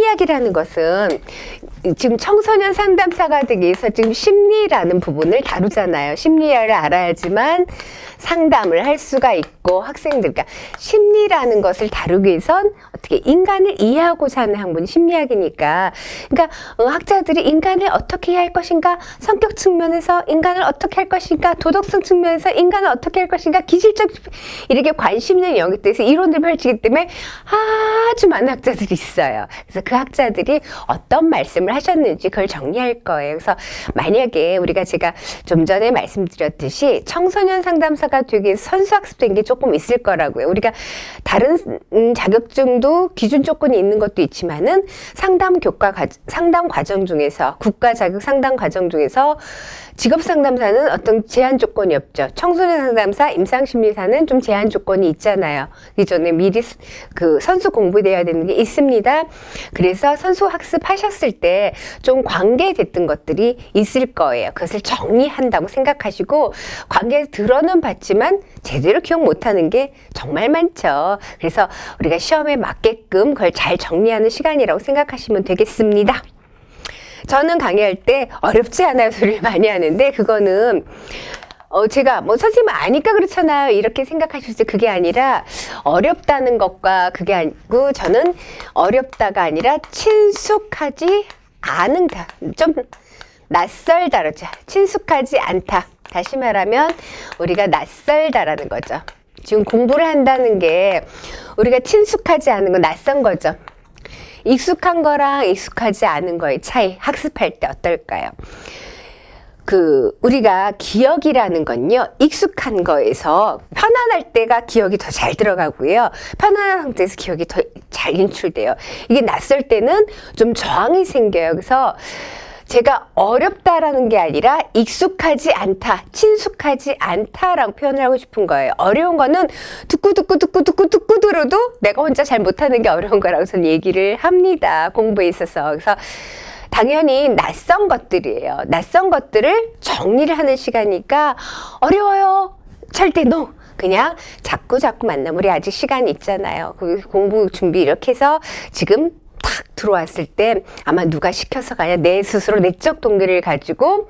심리학이라는 것은 지금 청소년 상담사가 되기 위해서 지금 심리라는 부분을 다루잖아요. 심리학을 알아야지만 상담을 할 수가 있고 학생들, 그러니까 심리라는 것을 다루기 위해선 어떻게 인간을 이해하고자 하는 학문이 심리학이니까, 그러니까 학자들이 인간을 어떻게 이해할 것인가, 성격 측면에서 인간을 어떻게 할 것인가, 도덕성 측면에서 인간을 어떻게 할 것인가, 기질적 이렇게 관심 있는 영역들에서 이론을 펼치기 때문에 아주 많은 학자들이 있어요. 그래서 그 학자들이 어떤 말씀을 하셨는지 그걸 정리할 거예요. 그래서 만약에 우리가 제가 좀 전에 말씀드렸듯이 청소년 상담사가 되기 위해서 선수학습된 게 조금 있을 거라고요. 우리가 다른 자격증도 기준 조건이 있는 것도 있지만은 상담 과정 중에서 국가 자격 상담 과정 중에서 직업 상담사는 어떤 제한 조건이 없죠. 청소년 상담사, 임상심리사는 좀 제한 조건이 있잖아요. 그 전에 미리 그 선수 공부되어야 되는 게 있습니다. 그래서 선수 학습하셨을 때 좀 관계됐던 것들이 있을 거예요. 그것을 정리한다고 생각하시고, 관계 들어는 봤지만 제대로 기억 못하는 게 정말 많죠. 그래서 우리가 시험에 맞게끔 그걸 잘 정리하는 시간이라고 생각하시면 되겠습니다. 저는 강의할 때 어렵지 않아요 소리를 많이 하는데, 그거는 제가 뭐 선생님 아니까 그렇잖아요 이렇게 생각하실 때 그게 아니라, 어렵다는 것과 그게 아니고, 저는 어렵다가 아니라 친숙하지 않은다, 좀 낯설다 그러죠. 친숙하지 않다. 다시 말하면 우리가 낯설다라는 거죠. 지금 공부를 한다는 게 우리가 친숙하지 않은 건 낯선 거죠. 익숙한 거랑 익숙하지 않은 거의 차이, 학습할 때 어떨까요? 우리가 기억이라는 건요, 익숙한 거에서 편안할 때가 기억이 더 잘 들어가고요. 편안한 상태에서 기억이 더 잘 인출돼요. 이게 낯설 때는 좀 저항이 생겨요. 그래서 제가 어렵다라는 게 아니라 익숙하지 않다, 친숙하지 않다라고 표현을 하고 싶은 거예요. 어려운 거는 듣고 들어도 내가 혼자 잘 못하는 게 어려운 거라고 저는 얘기를 합니다. 공부에 있어서. 그래서 당연히 낯선 것들이에요. 낯선 것들을 정리를 하는 시간이니까 어려워요. 절대 no. 그냥 자꾸 만나면, 우리 아직 시간이 있잖아요. 공부 준비 이렇게 해서 지금 탁 들어왔을 때 아마 누가 시켜서가 아니라 내 스스로 내적 동기를 가지고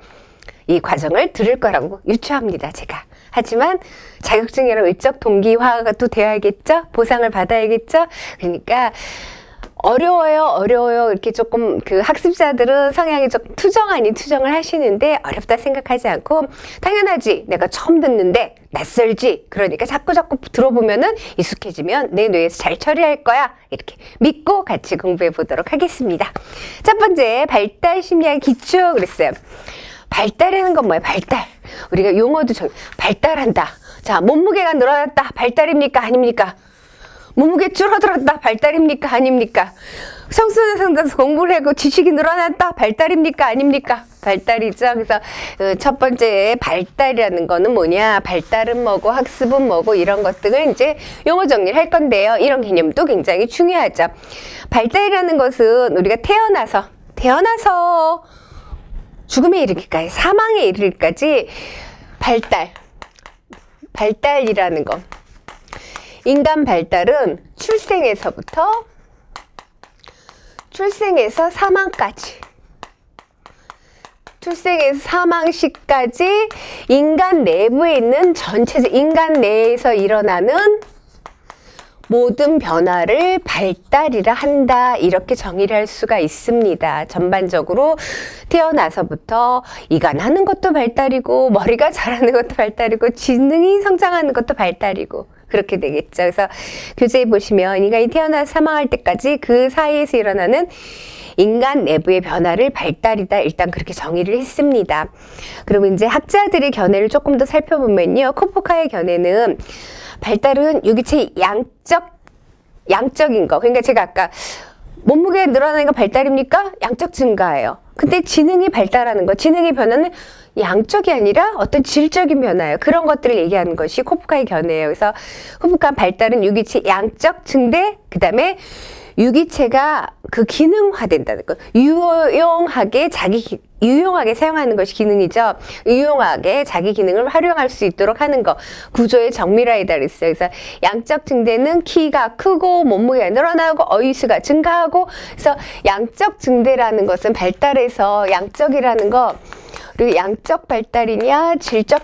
이 과정을 들을 거라고 유추합니다, 제가. 하지만 자격증이랑 외적 동기화가 또 되어야겠죠? 보상을 받아야겠죠? 그러니까 어려워요. 이렇게 조금 학습자들은 성향이 좀 투정 아닌 투정을 하시는데, 어렵다 생각하지 않고, 당연하지. 내가 처음 듣는데 낯설지. 그러니까 자꾸 들어보면은 익숙해지면 내 뇌에서 잘 처리할 거야. 이렇게 믿고 같이 공부해 보도록 하겠습니다. 첫 번째, 발달 심리학 기초 그랬어요. 발달하는 건 뭐예요? 발달. 우리가 용어도 발달한다. 자, 몸무게가 늘어났다. 발달입니까? 아닙니까? 몸무게 줄어들었다. 발달입니까? 아닙니까? 청소년 상담에서 공부를 하고 지식이 늘어났다. 발달입니까? 아닙니까? 발달이죠. 그래서 첫 번째 발달이라는 거는 뭐냐? 발달은 뭐고 학습은 뭐고 이런 것들을 이제 용어 정리를 할 건데요. 이런 개념도 굉장히 중요하죠. 발달이라는 것은 우리가 태어나서 죽음에 이르기까지, 사망에 이르기까지 발달이라는 거. 인간 발달은 출생에서 사망까지, 출생에서 사망 시까지 인간 내부에 있는 전체적 인간 내에서 일어나는 모든 변화를 발달이라 한다. 이렇게 정의를 할 수가 있습니다. 전반적으로 태어나서부터 이가 나는 것도 발달이고, 머리가 자라는 것도 발달이고, 지능이 성장하는 것도 발달이고, 그렇게 되겠죠. 그래서 교재에 보시면 인간이 태어나서 사망할 때까지 그 사이에서 일어나는 인간 내부의 변화를 발달이다. 일단 그렇게 정의를 했습니다. 그리고 이제 학자들의 견해를 조금 더 살펴보면요. 코포카의 견해는 발달은 유기체 양적인 거. 그러니까 제가 아까 몸무게가 늘어나는 거 발달입니까? 양적 증가예요. 근데 지능이 발달하는 거, 지능의 변화는 양적이 아니라 어떤 질적인 변화예요. 그런 것들을 얘기하는 것이 코프카의 견해예요. 그래서 코프카 발달은 유기체 양적 증대, 그 다음에 유기체 질적 증가. 이렇게 정의를 했습니다. 그리고 이제 학자들의 견해를 조금 더 살펴보면요. 코포카의 견해는 발달은 유기체 양적인 거. 그러니까 제가 아까 몸무게가 늘어나는 거 발달입니까? 양적 증가예요. 근데 지능이 발달하는 거, 지능의 변화는 양적이 아니라 어떤 질적인 변화예요. 그런 것들을 얘기하는 것이 코프카의 견해예요. 그래서 유기체가 그 기능화된다는 거. 유용하게 유용하게 사용하는 것이 기능이죠. 유용하게 자기 기능을 활용할 수 있도록 하는 거. 구조의 정밀화이다 그랬어요. 그래서 양적 증대는 키가 크고 몸무게가 늘어나고 어휘수가 증가하고, 그래서 양적 증대라는 것은 발달에서 양적이라는 거, 그리고 양적 발달이냐 질적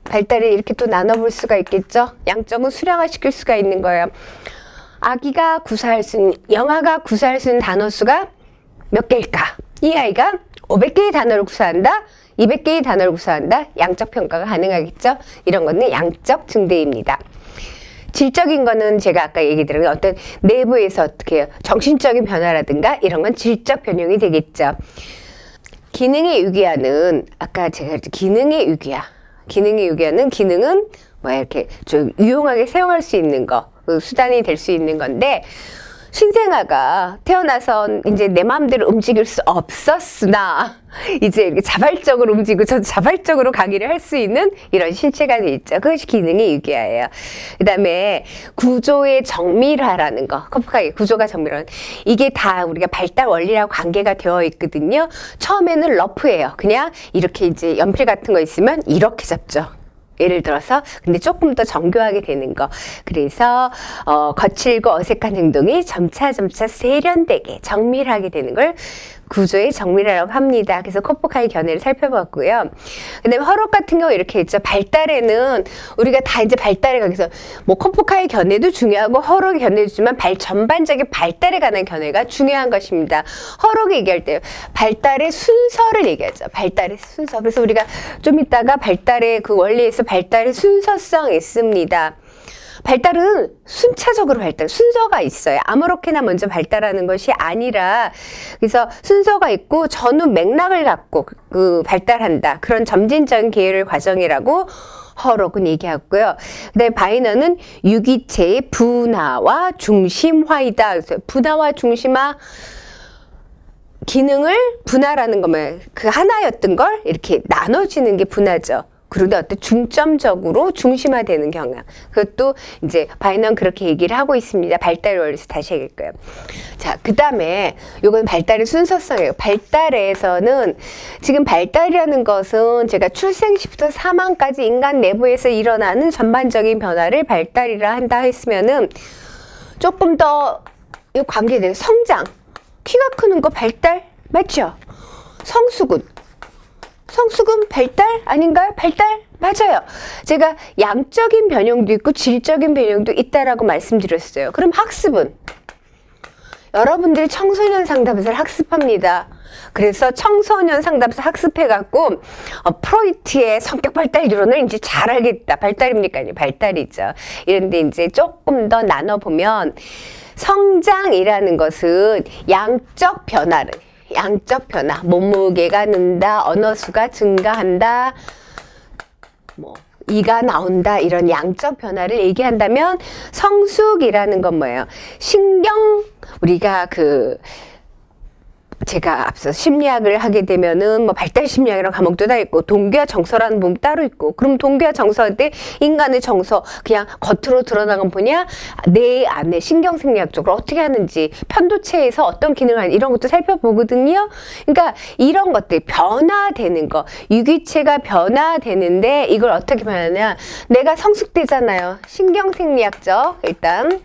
발달을 이렇게 또 나눠볼 수가 있겠죠. 양적은 수량화시킬 수가 있는 거예요. 아기가 구사할 수 있는, 영아가 구사할 수 있는 단어 수가 몇 개일까? 이 아이가 500개의 단어를 구사한다? 200개의 단어를 구사한다? 양적 평가가 가능하겠죠? 이런 거는 양적 증대입니다. 질적인 거는 제가 아까 얘기 드린 어떤 내부에서 어떻게 해요? 정신적인 변화라든가 이런 건 질적 변형이 되겠죠. 기능의 유기화는 아까 제가 기능의 유기화. 기능의 유기화는 기능은 뭐 이렇게 좀 유용하게 사용할 수 있는 거, 그 수단이 될 수 있는 건데, 신생아가 태어나서 이제 내 마음대로 움직일 수 없었으나 이제 이렇게 자발적으로 움직이고 저 자발적으로 강의를 할 수 있는 이런 신체가 돼 있죠. 그것이 기능의 유기화예요. 그 다음에 구조의 정밀화라는 거, 컴퓨터의 구조가 정밀화, 이게 다 우리가 발달 원리라고 관계가 되어 있거든요. 처음에는 러프예요. 그냥 이렇게 이제 연필 같은 거 있으면 이렇게 잡죠. 예를 들어서 근데 조금 더 정교하게 되는 거. 그래서 거칠고 어색한 행동이 점차 세련되게 정밀하게 되는 걸 구조의 정밀화라고 합니다. 그래서 코포카의 견해를 살펴봤고요. 그 다음에 허록 같은 경우 이렇게 있죠. 발달에는 우리가 다 이제 발달에 가서 뭐 코포카의 견해도 중요하고 허록의 견해도 있지만 전반적인 발달에 관한 견해가 중요한 것입니다. 허록 얘기할 때 발달의 순서를 얘기하죠. 발달의 순서. 그래서 우리가 좀 이따가 발달의 그 원리에서 발달의 순서성이 있습니다. 발달은 순차적으로 순서가 있어요. 아무렇게나 먼저 발달하는 것이 아니라, 그래서 순서가 있고 전후 맥락을 갖고 발달한다. 그런 점진적인 계율의 과정이라고 허록은 얘기하고요. 그다음에 바이너는 유기체의 분화와 중심화이다. 그래서 분화와 중심화, 기능을 분화라는 거면 그 하나였던 걸 이렇게 나눠지는 게 분화죠. 그런데 어떤 중점적으로 중심화되는 경향. 그것도 이제 바이넌 그렇게 얘기를 하고 있습니다. 발달 원리에서 다시 얘기할 거예요. 자, 그 다음에 요건 발달의 순서성이에요. 발달에서는 지금 발달이라는 것은 제가 출생 시부터 사망까지 인간 내부에서 일어나는 전반적인 변화를 발달이라 한다 했으면은 조금 더 이 관계돼요. 성장. 키가 크는 거 발달? 맞죠? 성숙은 발달 아닌가요? 발달? 맞아요. 제가 양적인 변형도 있고 질적인 변형도 있다라고 말씀드렸어요. 그럼 학습은? 여러분들이 청소년 상담사를 학습합니다. 그래서 청소년 상담사 학습해갖고 프로이트의 성격 발달 이론을 이제 잘 알겠다. 발달입니까? 아니, 발달이죠. 이런데 이제 조금 더 나눠보면 성장이라는 것은 양적 변화, 몸무게가 는다, 언어수가 증가한다, 뭐 이가 나온다, 이런 양적 변화를 얘기한다면, 성숙이라는 건 뭐예요? 우리가 제가 앞서 심리학을 하게 되면은 뭐 발달 심리학이라는 과목도 다 있고 동기와 정서라는 부분 따로 있고, 그럼 동기와 정서할 때 인간의 정서 그냥 겉으로 드러나건 뭐냐, 내 안에 신경생리학적으로 어떻게 하는지, 편도체에서 어떤 기능을 하는지 이런 것도 살펴보거든요. 그러니까 이런 것들 변화되는 거, 유기체가 변화되는데 이걸 어떻게 변하냐, 내가 성숙되잖아요. 신경생리학적, 일단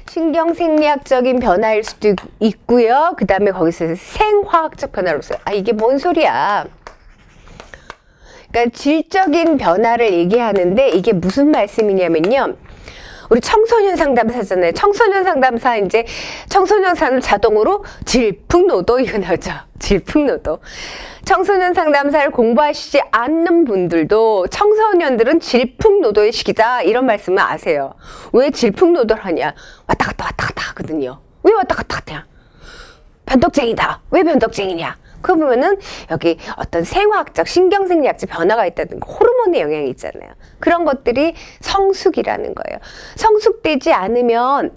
신경생리학적인 변화일 수도 있고요. 그 다음에 거기서 생화학적 변화로서, 이게 뭔 소리야. 그러니까 질적인 변화를 얘기하는데 이게 무슨 말씀이냐면요. 우리 청소년 상담사잖아요. 청소년 상담사, 이제 청소년 상담 자동으로 질풍노도 이거 나오죠. 질풍노도. 청소년 상담사를 공부하시지 않는 분들도 청소년들은 질풍노도의 시기다, 이런 말씀을 아세요. 왜 질풍노도를 하냐? 왔다 갔다 하거든요. 왜 왔다 갔다 하냐? 변덕쟁이다. 왜 변덕쟁이냐? 그 보면은 여기 어떤 생화학적, 신경생리학적 변화가 있다든 호르몬의 영향이 있잖아요. 그런 것들이 성숙이라는 거예요. 성숙되지 않으면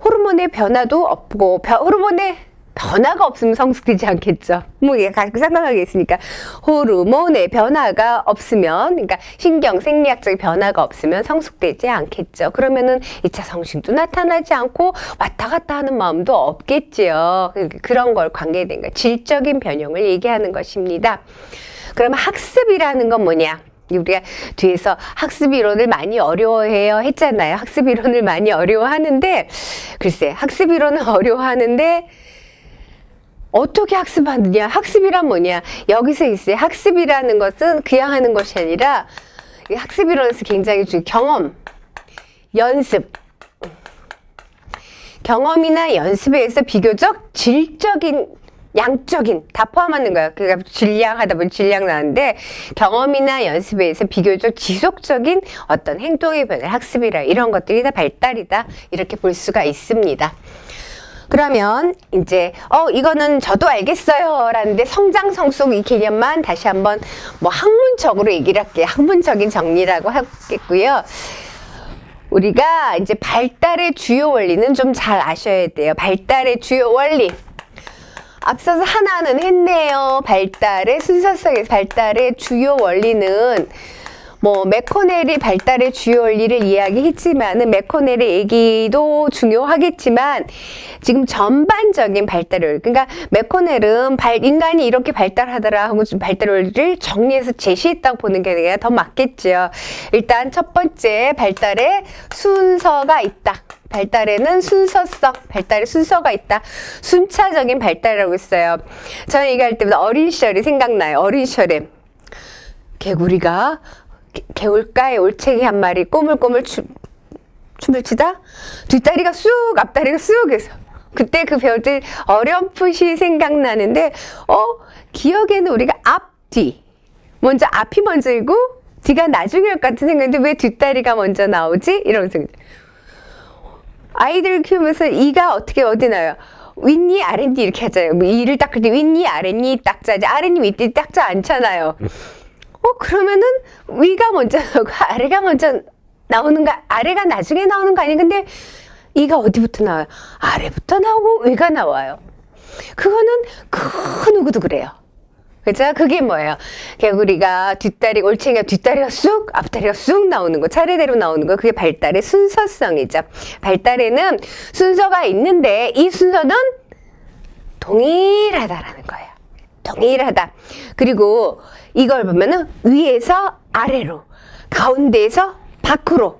호르몬의 변화도 없고, 호르몬의 변화가 없으면 성숙되지 않겠죠. 뭐 생각하겠으니까 호르몬의 변화가 없으면, 그러니까 신경 생리학적인 변화가 없으면 성숙되지 않겠죠. 그러면은 2차 성징도 나타나지 않고 왔다 갔다 하는 마음도 없겠지요. 그런 걸 관계된 거, 질적인 변형을 얘기하는 것입니다. 그러면 학습이라는 건 뭐냐? 우리가 뒤에서 학습 이론을 많이 어려워해요 했잖아요. 학습 이론을 많이 어려워하는데, 글쎄, 학습 이론을 어려워하는데 어떻게 학습하느냐? 학습이란 뭐냐? 여기서 있어요. 학습이라는 것은 그냥 하는 것이 아니라, 학습 이론에서 굉장히 중요한 경험, 연습. 경험이나 연습에 의해서 비교적 질적인, 양적인 다 포함하는 거예요. 그러니까 질량 하다 보니 질량 나는데, 경험이나 연습에 의해서 비교적 지속적인 어떤 행동의 변화를 학습이라, 이런 것들이 다 발달이다, 이렇게 볼 수가 있습니다. 그러면 이제 이거는 저도 알겠어요 라는데, 성장 성숙 이 개념만 다시 한번 뭐 학문적으로 얘기를 할게요. 학문적인 정리라고 하겠고요. 우리가 이제 발달의 주요 원리는 좀 잘 아셔야 돼요. 발달의 주요 원리. 앞서서 하나는 했네요. 발달의 순서성에서 발달의 주요 원리는 뭐 메코넬이 발달의 주요 원리를 이야기했지만은, 메코넬의 얘기도 중요하겠지만 지금 전반적인 발달 원리, 그러니까 메코넬은 인간이 이렇게 발달하더라 하고 발달 원리를 정리해서 제시했다고 보는 게 더 맞겠죠. 일단 첫 번째, 발달의 순서가 있다. 발달에는 순서성, 발달의 순서가 있다. 순차적인 발달이라고 했어요. 저는 얘기할 때마다 어린 시절이 생각나요. 어린 시절에 개구리가 개울가에 올챙이 한 마리 꼬물꼬물 춤을 추다 뒷다리가 쑥, 앞다리가 쑥 해서, 그때 그 배우들 어렴풋이 생각나는데, 기억에는 우리가 앞, 뒤, 먼저 앞이 먼저이고 뒤가 나중에 올 것 같은 생각인데 왜 뒷다리가 먼저 나오지? 이런 생각. 아이들 키우면서 이가 어디 나요? 윗니, 아랫니 이렇게 하잖아요. 뭐 이를 닦을 때 윗니, 아랫니 닦자지, 아랫니, 윗니 닦지 않잖아요. 그러면은 위가 먼저 나오고 아래가 먼저 나오는가, 아래가 나중에 나오는 거 아니에요? 근데 이가 어디부터 나와요? 아래부터 나오고 위가 나와요. 그거는 그 누구도 그래요. 그죠? 그게 뭐예요? 개구리가 뒷다리, 올챙이가 뒷다리가 쑥, 앞다리가 쑥 나오는 거, 차례대로 나오는 거, 그게 발달의 순서성이죠. 발달에는 순서가 있는데 이 순서는 동일하다라는 거예요. 동일하다. 그리고 이걸 보면은 위에서 아래로, 가운데에서 밖으로,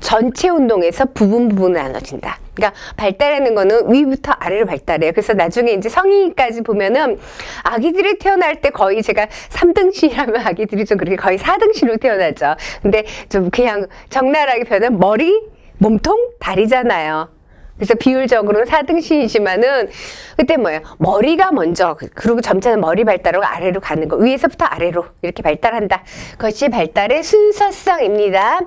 전체 운동에서 부분으로 나눠진다. 그러니까 발달하는 거는 위부터 아래로 발달해요. 그래서 나중에 이제 성인까지 보면은 아기들이 태어날 때 거의 제가 3등신이라면 아기들이 좀 그렇게 거의 4등신으로 태어나죠. 근데 좀 그냥 적나라하게 표현하면 머리, 몸통, 다리잖아요. 그래서 비율적으로는 4등신이지만은 그때 뭐예요? 머리가 먼저, 그리고 점차는 머리 발달하고 아래로 가는 거, 위에서부터 아래로 이렇게 발달한다. 그것이 발달의 순서성입니다.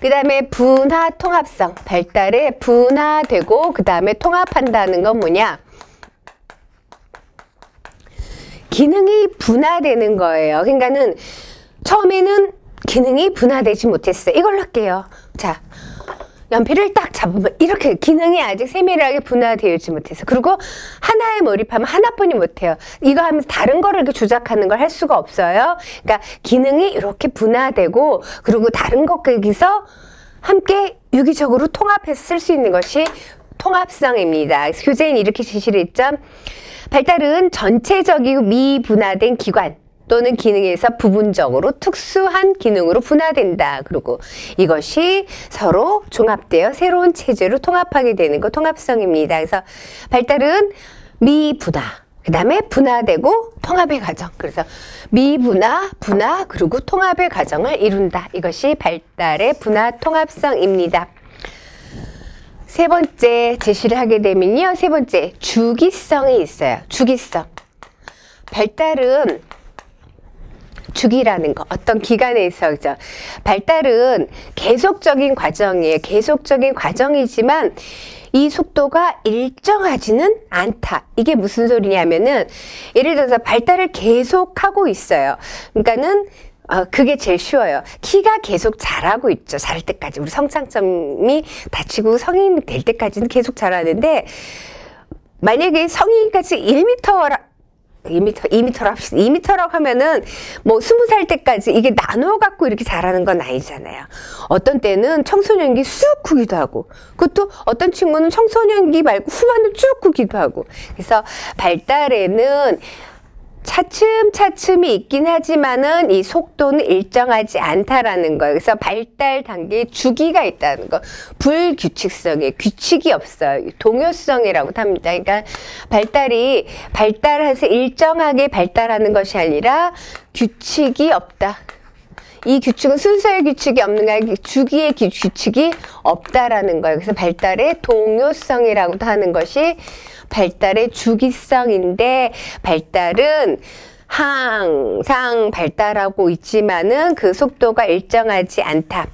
그 다음에 분화 통합성, 발달에 분화되고 그 다음에 통합한다는 건 뭐냐? 기능이 분화되는 거예요. 그러니까는 처음에는 기능이 분화되지 못했어요. 이걸로 할게요. 자, 연필을 딱 잡으면 이렇게 기능이 아직 세밀하게 분화되지 못해서, 그리고 하나에 몰입하면 하나뿐이 못해요. 이거 하면서 다른 거를 이렇게 조작하는 걸 할 수가 없어요. 그러니까 기능이 이렇게 분화되고, 그리고 다른 것과 함께 유기적으로 통합해서 쓸 수 있는 것이 통합성입니다. 교재는 이렇게 제시를 했죠. 발달은 전체적이고 미분화된 기관 또는 기능에서 부분적으로 특수한 기능으로 분화된다. 그리고 이것이 서로 종합되어 새로운 체제로 통합하게 되는 거 통합성입니다. 그래서 발달은 미분화, 그 다음에 분화되고 통합의 과정. 그래서 미분화, 분화, 그리고 통합의 과정을 이룬다. 이것이 발달의 분화 통합성입니다. 세 번째 제시를 하게 되면요. 세 번째, 주기성이 있어요. 주기성. 발달은 주기라는 거, 어떤 기간에 있어서 발달은 계속적인 과정이에요. 계속적인 과정이지만 이 속도가 일정하지는 않다. 이게 무슨 소리냐면은, 예를 들어서 발달을 계속하고 있어요. 그러니까는 그게 제일 쉬워요. 키가 계속 자라고 있죠. 자랄 때까지. 우리 성장점이 닫히고 성인이 될 때까지는 계속 자라는데, 만약에 성인까지 1m라 2m라고 합시다. 2m라고 하면은 뭐 20살 때까지 이게 나눠갖고 이렇게 자라는 건 아니잖아요. 어떤 때는 청소년기 쑥 크기도 하고, 그것도 어떤 친구는 청소년기 말고 후반을 쭉 크기도 하고. 그래서 발달에는 차츰차츰이 있긴 하지만은 이 속도는 일정하지 않다라는 거예요. 그래서 발달 단계에 주기가 있다는 거. 불규칙성에 규칙이 없어요. 동요성이라고 합니다. 그러니까 발달해서 일정하게 발달하는 것이 아니라 규칙이 없다. 이 규칙은 순서의 규칙이 없는 게 아니라 주기의 규칙이 없다라는 거예요. 그래서 발달의 동요성이라고도 하는 것이 발달의 주기성인데, 발달은 항상 발달하고 있지만은 그 속도가 일정하지 않다.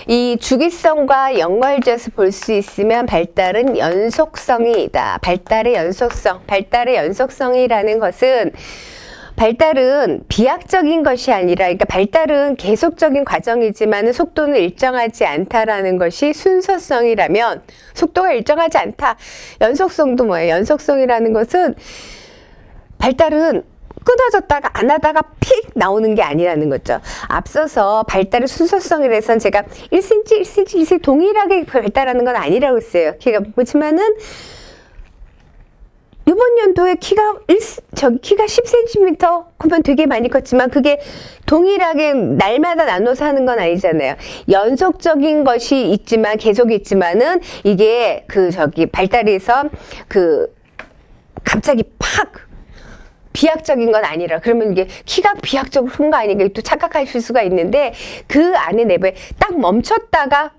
이 주기성과 연관지어서 볼 수 있으면 발달은 연속성이다. 발달의 연속성이라는 것은, 발달은 비약적인 것이 아니라, 그러니까 발달은 계속적인 과정이지만 속도는 일정하지 않다라는 것이 순서성이라면, 속도가 일정하지 않다. 연속성도 뭐예요? 연속성이라는 것은 발달은 끊어졌다가 안 하다가 픽 나오는 게 아니라는 거죠. 앞서서 발달의 순서성이라서 제가 1cm 동일하게 발달하는 건 아니라고 했어요. 그렇지만은 이번 연도에 키가 10cm 그러면 되게 많이 컸지만 그게 동일하게 날마다 나눠서 하는 건 아니잖아요. 연속적인 것이 있지만 계속 있지만은 이게 발달해서 갑자기 팍 비약적인 건 아니라, 그러면 이게 키가 비약적으로 큰 거 아닌가 또 착각하실 수가 있는데, 그 안에 내부에 딱 멈췄다가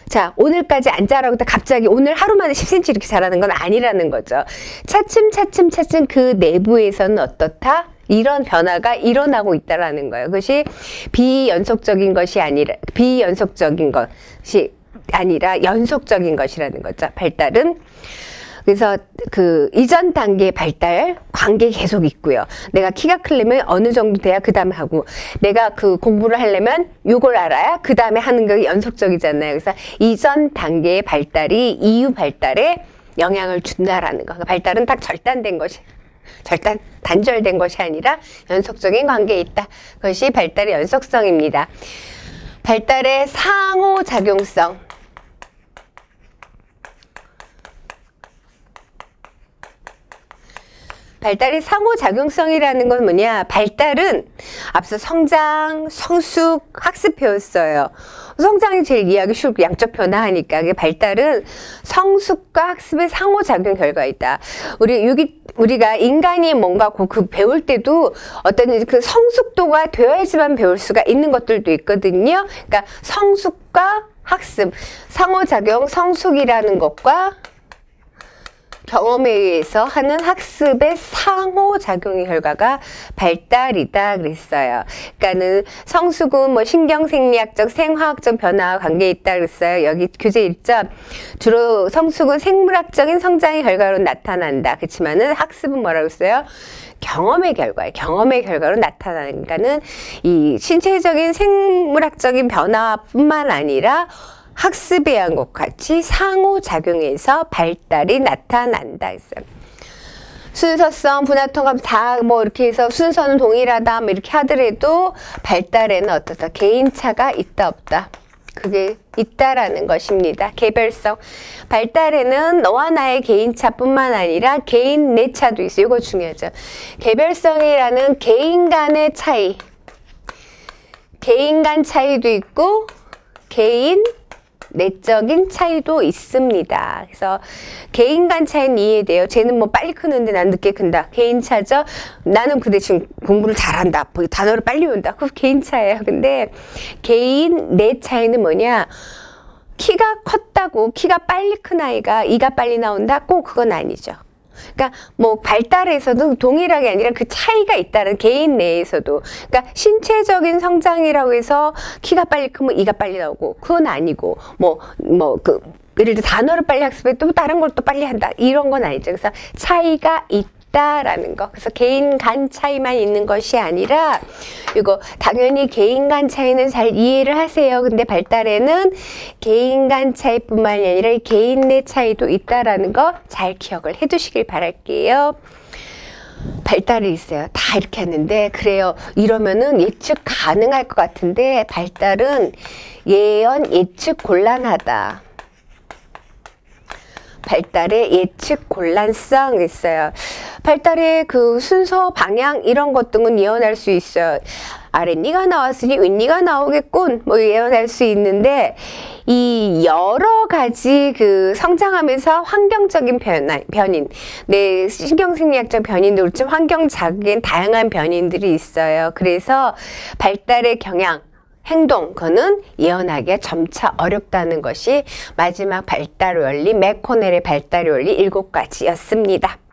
자, 오늘까지 안 자라고 갑자기 오늘 하루 만에 10cm 이렇게 자라는 건 아니라는 거죠. 차츰 그 내부에서는 어떻다? 이런 변화가 일어나고 있다라는 거예요. 그것이 비연속적인 것이 아니라 연속적인 것이라는 거죠. 발달은. 그래서 이전 단계의 발달 관계 계속 있고요. 내가 키가 크려면 어느 정도 돼야 그 다음에 하고, 내가 공부를 하려면 요걸 알아야 그 다음에 하는 게 연속적이잖아요. 그래서 이전 단계의 발달이 이후 발달에 영향을 준다라는 거. 발달은 딱 단절된 것이 아니라 연속적인 관계에 있다. 그것이 발달의 연속성입니다. 발달의 상호작용성. 발달의 상호작용성이라는 건 뭐냐? 발달은 앞서 성장, 성숙, 학습 배웠어요. 성장이 제일 이해하기 쉽고 양적 변화하니까. 발달은 성숙과 학습의 상호작용 결과이다. 우리가 인간이 뭔가 배울 때도 어떤 성숙도가 되어야지만 배울 수가 있는 것들도 있거든요. 그러니까 성숙과 학습, 상호작용, 성숙이라는 것과 경험에 의해서 하는 학습의 상호작용의 결과가 발달이다 그랬어요. 그러니까는 성숙은 뭐 신경생리학적, 생화학적 변화와 관계에 있다 그랬어요. 여기 교재 1점. 주로 성숙은 생물학적인 성장의 결과로 나타난다. 그렇지만은 학습은 뭐라고 했어요? 경험의 결과로 나타나니까는 이 신체적인 생물학적인 변화뿐만 아니라 학습에 의한 것 같이 상호작용에서 발달이 나타난다 했어요. 순서성, 분화통합 다 이렇게 해서 순서는 동일하다 이렇게 하더라도 발달에는 어떻다? 개인차가 있다 없다? 그게 있다라는 것입니다. 개별성. 발달에는 너와 나의 개인차뿐만 아니라 개인 내차도 있어요. 이거 중요하죠. 개별성이라는 개인 간의 차이. 개인 간 차이도 있고 개인 내적인 차이도 있습니다. 그래서 개인 간 차이는 이해돼요. 쟤는 뭐 빨리 크는데 난 늦게 큰다. 개인 차죠. 나는 그 대신 공부를 잘한다. 단어를 빨리 외운다. 그거 개인 차예요. 근데 개인 내 차이는 뭐냐? 키가 컸다고 키가 빨리 큰 아이가 이가 빨리 나온다? 꼭 그건 아니죠. 그러니까 뭐 발달에서도 동일하게 아니라 그 차이가 있다는 개인 내에서도. 그러니까 신체적인 성장이라고 해서 키가 빨리 크면 이가 빨리 나오고 그건 아니고 예를 들어 단어를 빨리 학습해 또 다른 걸 또 빨리 한다 이런 건 아니죠. 그래서 차이가 있다. 있다라는 거. 그래서 개인 간 차이만 있는 것이 아니라 이거 당연히 개인 간 차이는 잘 이해를 하세요. 근데 발달에는 개인 간 차이뿐만이 아니라 개인 내 차이도 있다라는 거 잘 기억을 해 두시길 바랄게요. 발달이 있어요. 다 이렇게 했는데 그래요. 이러면은 예측 가능할 것 같은데 발달은 예언 예측 곤란하다. 발달의 예측 곤란성 있어요. 발달의 그 순서, 방향 이런 것 등은 예언할 수 있어요. 아랫니가 나왔으니 윗니가 나오겠군 뭐 예언할 수 있는데 이 여러 가지 그 성장하면서 환경적인 변인, 내 신경생리학적 변인도 그렇지만 환경적인 다양한 변인들이 있어요. 그래서 발달의 경향 행동, 그거는 예언하기가 점차 어렵다는 것이 마지막 발달 원리, 맥코넬의 발달 원리 7가지였습니다.